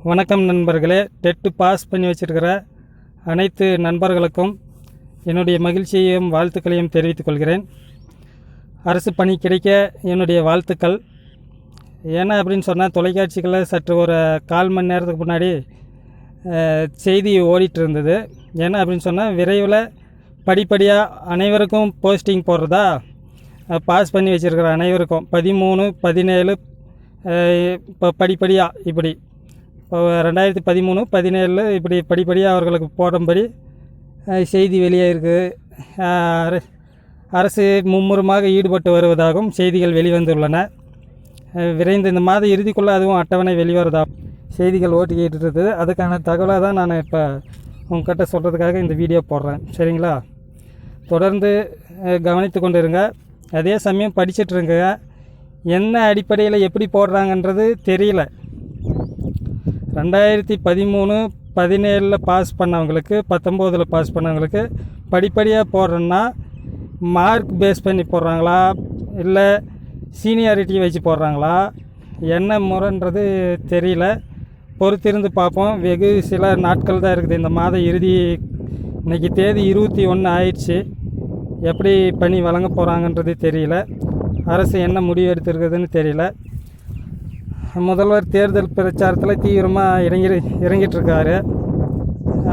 வணக்கம் நண்பர்களே. TET pass பண்ணி வச்சிருக்கிற அனைத்து நண்பர்களுக்கும் என்னுடைய மகிழ்ச்சியையும் வாழ்த்துக்களையும் தெரிவித்துக் கொள்கிறேன். அரசு பணி கிடைக்க என்னுடைய வாழ்த்துக்கள். ஏன்னா அப்படின்னு சொன்னால், தொலைக்காட்சிகளில் சற்று ஒரு 1/4 மணி நேரத்துக்கு முன்னாடி செய்தி ஓடிட்டு இருந்தது. ஏன்னா அப்படின்னு சொன்னால், விரைவில் படிப்படியாக அனைவருக்கும் போஸ்டிங் போடுறதா, பாஸ் பண்ணி வச்சுருக்கிற அனைவருக்கும் 13, 17 இப்போ படிப்படியாக இப்படி இப்போ 2013, 17 இப்படி படிப்படியாக அவர்களுக்கு போடும்படி செய்தி வெளியே இருக்குது. அரசு மும்முரமாக ஈடுபட்டு வருவதாகவும் செய்திகள் வெளிவந்துள்ளன. விரைந்து இந்த மாத இறுதிக்குள்ளே அதுவும் அட்டவணை வெளிவரதாகவும் செய்திகள் ஓட்டிக்கிட்டு இருக்குது. அதுக்கான தகவலாக தான் நான் இப்போ உங்கள்கிட்ட சொல்கிறதுக்காக இந்த வீடியோ போடுறேன். சரிங்களா? தொடர்ந்து கவனித்து கொண்டு இருங்க. அதே சமயம் படிச்சிட்ருங்க. என்ன அடிப்படையில் எப்படி போடுறாங்கன்றது தெரியல. 2013, 17 பாஸ் பண்ணவங்களுக்கு, 19 பாஸ் பண்ணவங்களுக்கு படிப்படியாக போடுறோன்னா மார்க் பேஸ் பண்ணி போடுறாங்களா, இல்லை சீனியாரிட்டி வச்சு போடுறாங்களா, என்ன முறைன்றது தெரியல. பொறுத்திருந்து பார்ப்போம். வெகு சில நாட்கள் தான் இருக்குது. இந்த மாத இறுதி, இன்றைக்கி தேதி 21 ஆயிடுச்சு. எப்படி பணி வழங்க போகிறாங்கன்றது தெரியல. அரசு என்ன முடிவு எடுத்துருக்குதுன்னு தெரியல. முதல்வர் தேர்தல் பிரச்சாரத்தில் தீவிரமாக இறங்கிட்டுருக்காரு.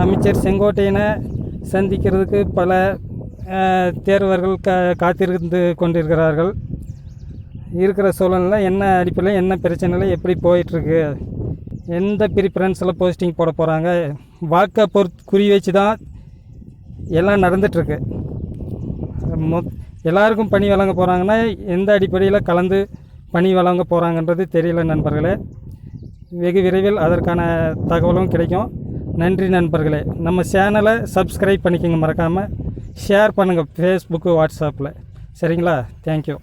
அமைச்சர் செங்கோட்டையனை சந்திக்கிறதுக்கு பல தேர்வர்கள் காத்திருந்து கொண்டிருக்கிறார்கள். இருக்கிற சூழலில் என்ன அடிப்படையில், என்ன பிரச்சனையில், எப்படி போயிட்டுருக்கு, எந்த ப்ரிஃபரன்ஸில் போஸ்டிங் போட போகிறாங்க, வாக்கை குறி வச்சு தான் எல்லாம் நடந்துகிட்ருக்கு. எல்லாருக்கும் பணி வழங்க போகிறாங்கன்னா எந்த அடிப்படையில் கலந்து பணி வழங்க போகிறாங்கன்றது தெரியல நண்பர்களே. வெகு விரைவில் அதற்கான தகவலும் கிடைக்கும். நன்றி நண்பர்களே. நம்ம சேனலை சப்ஸ்கிரைப் பண்ணிக்கோங்க. மறக்காமல் ஷேர் பண்ணுங்கள் ஃபேஸ்புக்கு, வாட்ஸ்அப்பில். சரிங்களா? தேங்க்யூ.